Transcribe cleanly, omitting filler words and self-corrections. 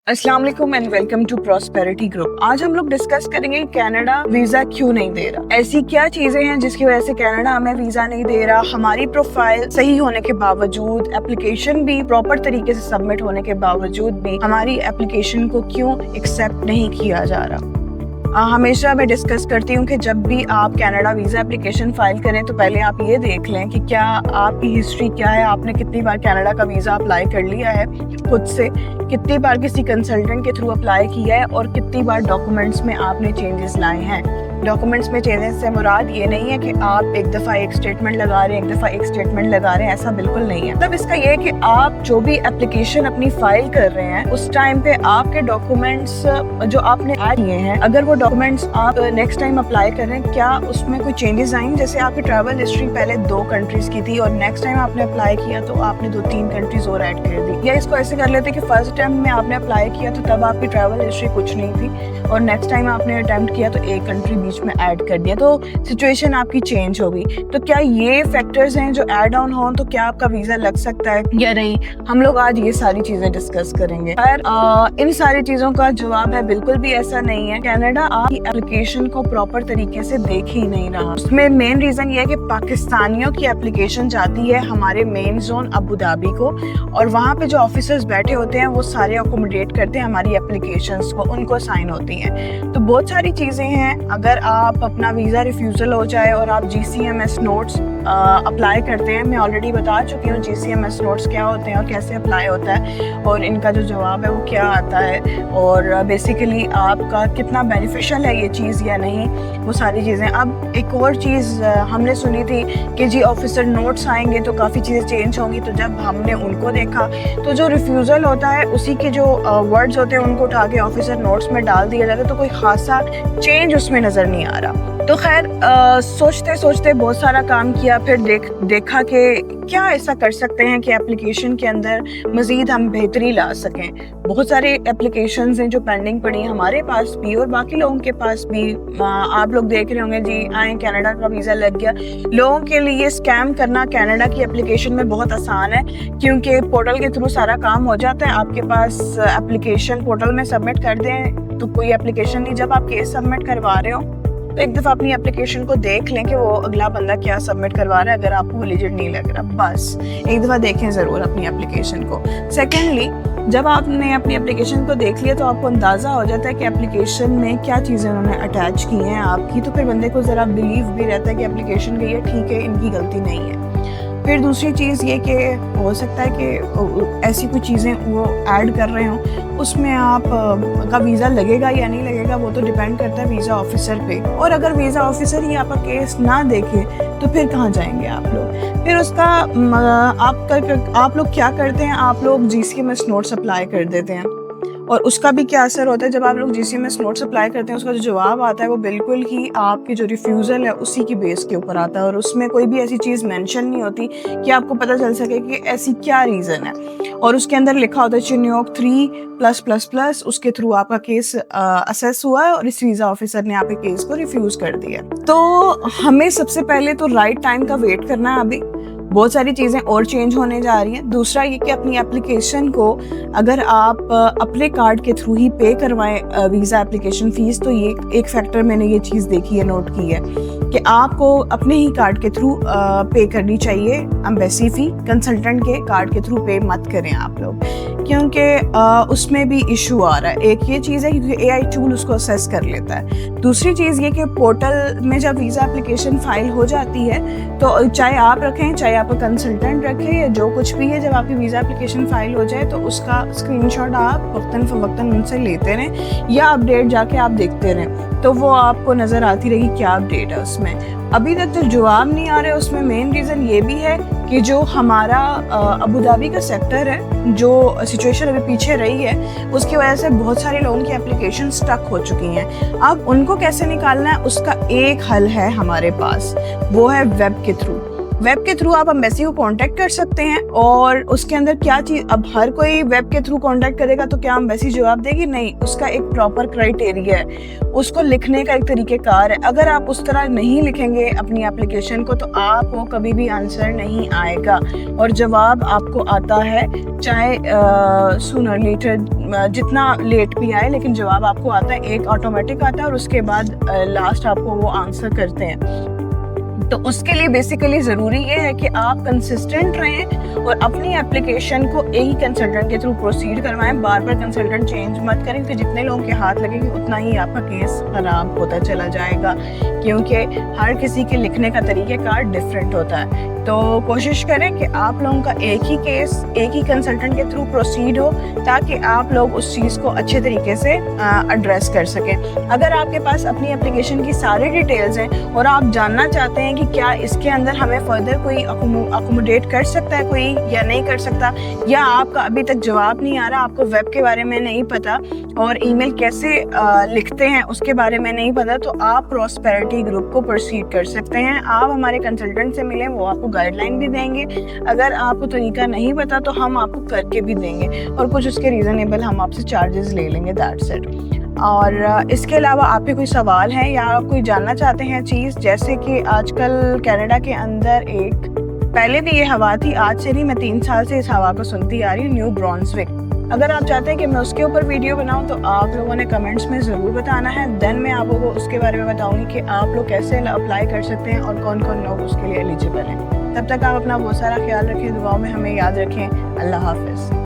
अस्सलाम वालेकुम and welcome to prosperity group. आज हम लोग डिस्कस करेंगे कनाडा वीजा क्यों नहीं दे रहा, ऐसी क्या चीजें हैं जिसकी वजह से कनाडा हमें वीजा नहीं दे रहा। हमारी प्रोफाइल सही होने के बावजूद, एप्लीकेशन भी प्रॉपर तरीके से सबमिट होने के बावजूद भी हमारी एप्लीकेशन को क्यों एक्सेप्ट नहीं किया जा रहा। हमेशा मैं डिस्कस करती हूँ कि जब भी आप कनाडा वीज़ा एप्लीकेशन फाइल करें तो पहले आप ये देख लें कि क्या आपकी हिस्ट्री क्या है, आपने कितनी बार कनाडा का वीज़ा अप्लाई कर लिया है खुद से, कितनी बार किसी कंसल्टेंट के थ्रू अप्लाई किया है और कितनी बार डॉक्यूमेंट्स में आपने चेंजेस लाए हैं। डॉक्यूमेंट्स में चेंजेस से मुराद ये नहीं है कि आप एक दफ़ा एक स्टेटमेंट लगा रहे हैं, एक दफ़ा एक स्टेटमेंट लगा रहे हैं, ऐसा बिल्कुल नहीं है। मतलब इसका ये है कि आप जो भी एप्लीकेशन अपनी फाइल कर रहे हैं उस टाइम पे आपके डॉक्यूमेंट्स जो आपने ऐड किए हैं, अगर वो डॉक्यूमेंट्स आप नेक्स्ट टाइम अप्लाई कर रहे हैं, क्या उसमें कोई चेंजेस आएंगे। जैसे आपकी ट्रैवल हिस्ट्री पहले 2 कंट्रीज की थी और नेक्स्ट टाइम आपने अप्लाई किया तो आपने 2-3 कंट्रीज और ऐड कर दी। या इसको ऐसे कर लेते कि फर्स्ट टाइम में आपने अप्लाई किया तो तब आपकी ट्रैवल हिस्ट्री कुछ नहीं थी और नेक्स्ट टाइम आपने अटेम्प्ट किया तो एक कंट्री बीच में ऐड कर दिया, तो सिचुएशन आपकी चेंज होगी। तो क्या ये फैक्टर्स हैं जो ऐड ऑन हो तो क्या आपका वीजा लग सकता है या नहीं, हम लोग आज ये सारी चीजें डिस्कस करेंगे। पर इन सारी चीजों का जवाब है बिल्कुल भी ऐसा नहीं है। कनाडा आपकी एप्लीकेशन को प्रॉपर तरीके से देख ही नहीं रहा। उसमें मेन रीजन ये है कि पाकिस्तानियों की एप्लीकेशन जाती है हमारे मेन जोन अबू धाबी को और वहाँ पे जो ऑफिसर्स बैठे होते हैं वो सारे अकोमोडेट करते हैं हमारी एप्लीकेशंस को, उनको साइन होती हैं। तो बहुत सारी चीजें हैं। अगर आप अपना वीजा रिफ्यूजल हो जाए और आप GCMS नोट्स अप्लाई करते हैं, मैं ऑलरेडी बता चुकी हूँ GCMS नोट्स क्या होते हैं और कैसे अप्लाई होता है और इनका जो जवाब है वो क्या आता है और बेसिकली आपका कितना बेनिफिशियल है ये चीज़ या नहीं, वो सारी चीज़ें। अब एक और चीज़ हमने सुनी थी कि जी ऑफिसर नोट्स आएंगे तो काफ़ी चीज़ें चेंज होंगी, तो जब हमने उनको देखा तो जो रिफ्यूज़ल होता है उसी के जो वर्ड्स होते हैं उनको उठा के ऑफिसर नोट्स में डाल दिया जाता है, तो कोई खासा चेंज उसमें नज़र नहीं आ रहा। तो खैर सोचते सोचते बहुत सारा काम किया, फिर देखा कि क्या ऐसा कर सकते हैं कि एप्लीकेशन के अंदर मज़ीद हम बेहतरी ला सकें। बहुत सारे एप्लीकेशंस हैं जो पेंडिंग पड़ी हैं हमारे पास भी और बाकी लोगों के पास भी। आप लोग देख रहे होंगे जी आए कनाडा का वीज़ा लग गया। लोगों के लिए स्कैम करना कनाडा की एप्लीकेशन में बहुत आसान है क्योंकि पोर्टल के थ्रू सारा काम हो जाता है। आपके पास एप्लीकेशन पोर्टल में सबमिट कर दें तो कोई एप्लीकेशन नहीं। जब आप केस सबमिट करवा रहे हो तो एक दफ़ा अपनी एप्लीकेशन को देख लें कि वो अगला बंदा क्या सबमिट करवा रहा है। अगर आपको एलिजिबल नहीं लग रहा, बस एक दफ़ा देखें ज़रूर अपनी एप्लीकेशन को। सेकेंडली, जब आपने अपनी एप्लीकेशन को देख लिया तो आपको अंदाज़ा हो जाता है कि एप्लीकेशन में क्या चीज़ें उन्होंने अटैच की हैं आपकी, तो फिर बंदे को ज़रा बिलीव भी रहता है कि एप्लीकेशन गई है, ठीक है, इनकी गलती नहीं है। फिर दूसरी चीज़ ये कि हो सकता है कि ऐसी कोई चीज़ें वो ऐड कर रहे हों, उसमें आप का वीज़ा लगेगा या नहीं लगेगा वो तो डिपेंड करता है वीज़ा ऑफिसर पे। और अगर वीज़ा ऑफिसर ही आपका केस ना देखे तो फिर कहाँ जाएंगे आप लोग। फिर उसका आप लोग क्या करते हैं, आप लोग GCMS नोट्स अप्लाई कर देते हैं और उसका भी क्या असर होता है। जब आप लोग GCMS नोट्स अप्लाई करते हैं उसका जो जवाब आता है वो बिल्कुल ही आपकी जो रिफ्यूज़ल है उसी की बेस के ऊपर आता है और उसमें कोई भी ऐसी चीज़ मेंशन नहीं होती कि आपको पता चल सके कि ऐसी क्या रीज़न है। और उसके अंदर लिखा होता है चिन्योग 3+++, उसके थ्रू आपका केस असेस हुआ है और इस वीज़ा ऑफिसर ने आपके केस को रिफ्यूज़ कर दिया। तो हमें सबसे पहले तो राइट टाइम का वेट करना है। अभी बहुत सारी चीज़ें और चेंज होने जा रही हैं। दूसरा ये कि अपनी एप्लीकेशन को अगर आप अपने कार्ड के थ्रू ही पे करवाएं वीज़ा एप्लीकेशन फ़ीस, तो ये एक फैक्टर मैंने ये चीज़ देखी है, नोट की है कि आपको अपने ही कार्ड के थ्रू पे करनी चाहिए एम्बेसी फ़ी। कंसल्टेंट के कार्ड के थ्रू पे मत करें आप लोग, क्योंकि उसमें भी इशू आ रहा है। एक ये चीज़ है क्योंकि AI टूल उसको असेस कर लेता है। दूसरी चीज़ ये कि पोर्टल में जब वीज़ा एप्लीकेशन फ़ाइल हो जाती है तो चाहे आप रखें चाहे आप कंसल्टेंट रखें या जो कुछ भी है, जब आपकी वीज़ा एप्लीकेशन फ़ाइल हो जाए तो उसका स्क्रीनशॉट आप वक्तन फ़वक्तन उनसे लेते रहें या अपडेट जाके आप देखते रहें, तो वो आपको नज़र आती रहेगी क्या अपडेट है उसमें। अभी तक जो जवाब नहीं आ रहे उसमें मेन रीज़न ये भी है कि जो हमारा अबू धाबी का सेक्टर है, जो सिचुएशन अभी पीछे रही है उसकी वजह से बहुत सारे लोगों की एप्लीकेशन स्टक हो चुकी हैं। अब उनको कैसे निकालना है उसका एक हल है हमारे पास, वो है वेब के थ्रू। वेब के थ्रू आप एम्बेसी को कांटेक्ट कर सकते हैं। और उसके अंदर क्या चीज, अब हर कोई वेब के थ्रू कांटेक्ट करेगा तो क्या एम्बेसी जवाब देगी? नहीं, उसका एक प्रॉपर क्राइटेरिया है, उसको लिखने का एक तरीकेकार है। अगर आप उस तरह नहीं लिखेंगे अपनी एप्लीकेशन को तो आपको कभी भी आंसर नहीं आएगा, और जवाब आपको आता है चाहे सूनर लेटर, जितना लेट भी आए, लेकिन जवाब आपको आता है। एक ऑटोमेटिक आता है और उसके बाद लास्ट आपको वो आंसर करते हैं। तो उसके लिए बेसिकली ज़रूरी ये है कि आप कंसिस्टेंट रहें और अपनी एप्लीकेशन को एक ही कंसल्टेंट के थ्रू प्रोसीड करवाएं। बार बार कंसल्टेंट चेंज मत करें, क्योंकि जितने लोगों के हाथ लगेंगे उतना ही आपका केस ख़राब होता चला जाएगा, क्योंकि हर किसी के लिखने का तरीक़ेकार डिफरेंट होता है। तो कोशिश करें कि आप लोगों का एक ही केस एक ही कंसल्टेंट के थ्रू प्रोसीड हो, ताकि आप लोग उस चीज़ को अच्छे तरीके से एड्रेस कर सकें। अगर आपके पास अपनी एप्लीकेशन की सारी डिटेल्स हैं और आप जानना चाहते हैं कि क्या इसके अंदर हमें फर्दर कोई अकोमोडेट कर सकता है कोई या नहीं कर सकता, या आपका अभी तक जवाब नहीं आ रहा, आपको वेब के बारे में नहीं पता और ईमेल कैसे लिखते हैं उसके बारे में नहीं पता, तो आप प्रॉस्पेरिटी ग्रुप को प्रोसीड कर सकते हैं। आप हमारे कंसल्टेंट से मिलें, वो आपको गाइडलाइन भी देंगे। अगर आपको तरीका नहीं पता तो हम आपको करके भी देंगे, और कुछ उसके रीज़नेबल हम आपसे चार्जेस ले लेंगे, दैट्स इट। और इसके अलावा आपके कोई सवाल हैं या आप कोई जानना चाहते हैं चीज़, जैसे कि आजकल कनाडा के अंदर एक, पहले भी ये हवा थी, आज से नहीं, मैं 3 साल से इस हवा को सुनती आ रही हूँ, न्यू ब्रांसविक। अगर आप चाहते हैं कि मैं उसके ऊपर वीडियो बनाऊं तो आप लोगों ने कमेंट्स में ज़रूर बताना है। देन मैं आप लोगों को उसके बारे में बताऊंगी कि आप लोग कैसे अप्लाई कर सकते हैं और कौन कौन लोग उसके लिए एलिजिबल हैं। तब तक आप अपना बहुत सारा ख्याल रखें, दुआओं में हमें याद रखें। अल्लाह हाफ़िज़।